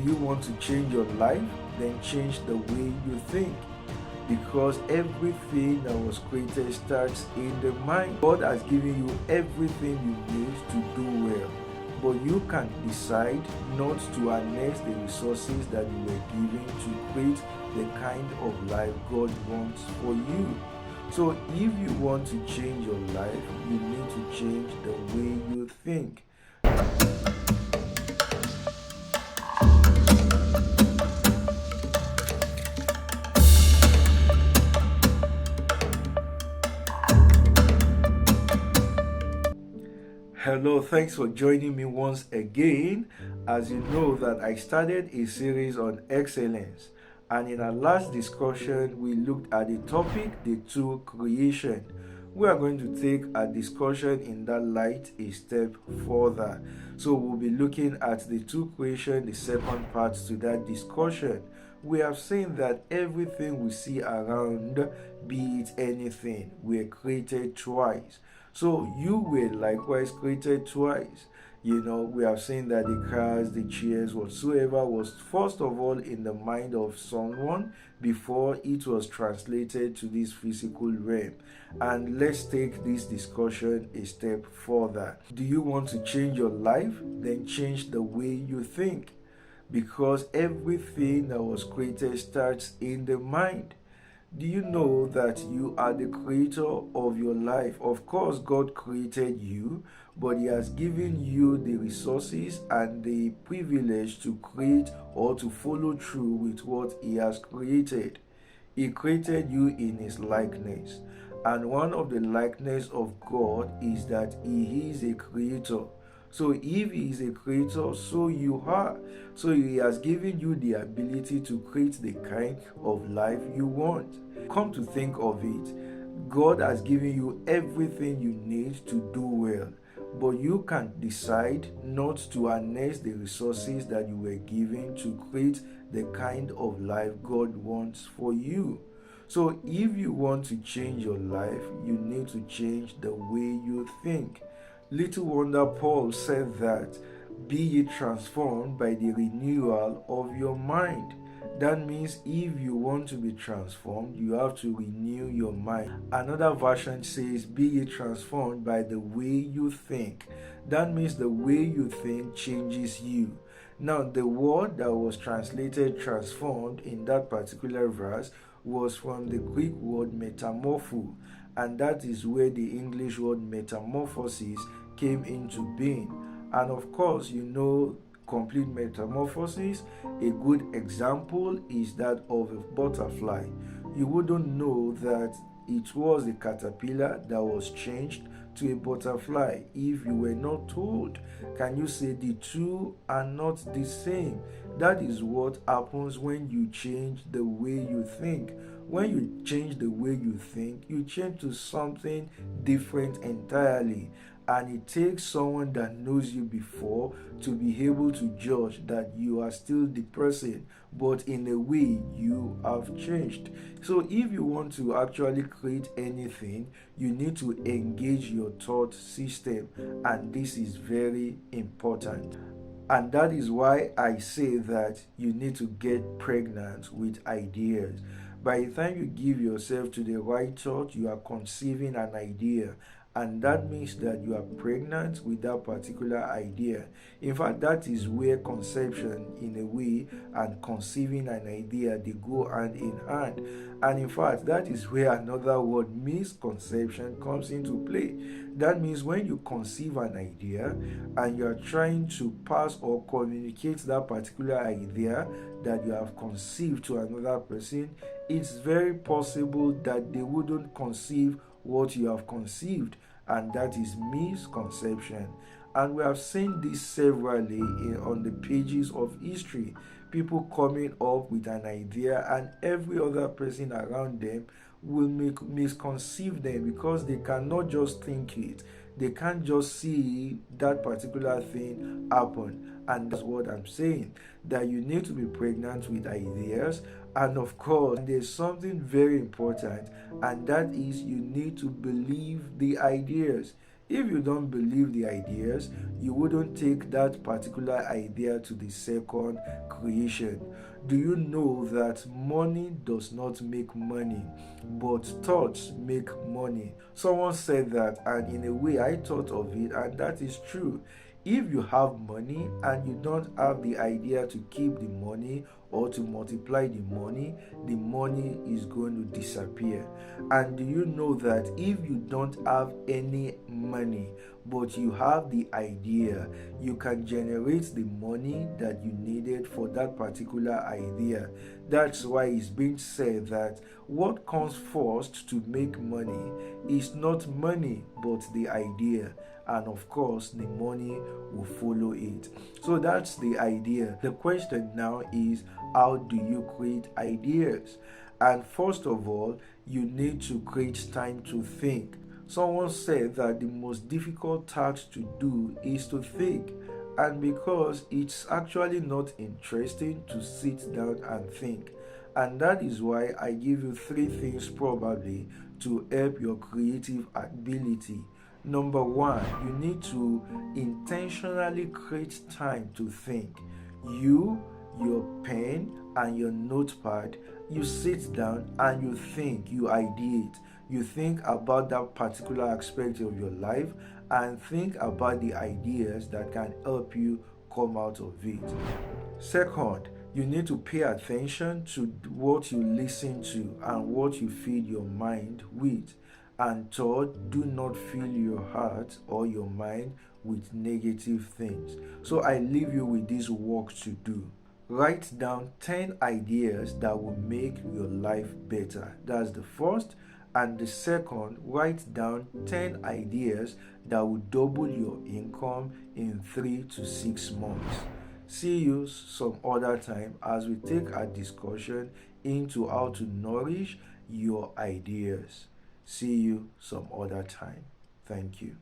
you want to change your life? Then change the way you think. Because everything that was created starts in the mind. God has given you everything you need to do well. But you can decide not to harness the resources that you were given to create the kind of life God wants for you. So if you want to change your life, you need to change the way you think. Hello, thanks for joining me once again. As you know that I started a series on excellence, and in our last discussion we looked at the topic, the two creation. We are going to take our discussion in that light a step further. So we'll be looking at the two creation, the second part to that discussion. We have seen that everything we see around, be it anything, were created twice. So you were likewise created twice. We have seen that the cars, the chairs, whatsoever was first of all in the mind of someone before it was translated to this physical realm. And let's take this discussion a step further. Do you want to change your life? Then change the way you think. Because everything that was created starts in the mind. Do you know that you are the creator of your life? Of course, God created you, but He has given you the resources and the privilege to create or to follow through with what He has created. He created you in His likeness. And one of the likeness of God is that He is a creator. So if He is a creator, so you are. So He has given you the ability to create the kind of life you want. Come to think of it, God has given you everything you need to do well. But you can decide not to harness the resources that you were given to create the kind of life God wants for you. So if you want to change your life, you need to change the way you think. Little wonder Paul said that, be ye transformed by the renewal of your mind. That means if you want to be transformed, you have to renew your mind. Another version says, be ye transformed by the way you think. That means the way you think changes you. Now, the word that was translated transformed in that particular verse was from the Greek word metamorpho, and that is where the English word metamorphosis came into being. And of course, complete metamorphosis, a good example is that of a butterfly. You wouldn't know that it was a caterpillar that was changed to a butterfly if you were not told. Can you say the two are not the same? That is what happens when you change the way you think. When you change the way you think, you change to something different entirely. And it takes someone that knows you before to be able to judge that you are still the person, but in a way you have changed. So if you want to actually create anything, you need to engage your thought system, and this is very important. And that is why I say that you need to get pregnant with ideas. By the time you give yourself to the right thought, you are conceiving an idea. And that means that you are pregnant with that particular idea. In fact, that is where conception, in a way, and conceiving an idea, they go hand in hand. And in fact, that is where another word, misconception, comes into play. That means when you conceive an idea and you are trying to pass or communicate that particular idea that you have conceived to another person, it's very possible that they wouldn't conceive what you have conceived, and that is misconception. And we have seen this severally on the pages of history. People coming up with an idea, and every other person around them will misconceive them because they cannot just think it. They can't just see that particular thing happen. And that's what I'm saying, that you need to be pregnant with ideas. And of course, there's something very important, and that is you need to believe the ideas. If you don't believe the ideas, you wouldn't take that particular idea to the second creation. Do you know that money does not make money, but thoughts make money? Someone said that, and in a way, I thought of it, and that is true. If you have money and you don't have the idea to keep the money or to multiply the money is going to disappear. And do you know that if you don't have any money but you have the idea, you can generate the money that you needed for that particular idea? That's why it's been said that what comes first to make money is not money but the idea, and of course the money will follow it. So that's the idea. The question now is, how do you create ideas? And first of all, you need to create time to think. Someone said that the most difficult task to do is to think, and because it's actually not interesting to sit down and think. And that is why I give you three things probably to help your creative ability. Number one, you need to intentionally create time to think. You, your pen, and your notepad, you sit down and you think, you ideate. You think about that particular aspect of your life and think about the ideas that can help you come out of it. Second, you need to pay attention to what you listen to and what you feed your mind with. And third, do not fill your heart or your mind with negative things. So I leave you with this work to do. Write down 10 ideas that will make your life better. That's the first. And the second, write down 10 ideas that will double your income in 3 to 6 months. See you some other time as we take a discussion into how to nourish your ideas. See you some other time. Thank you.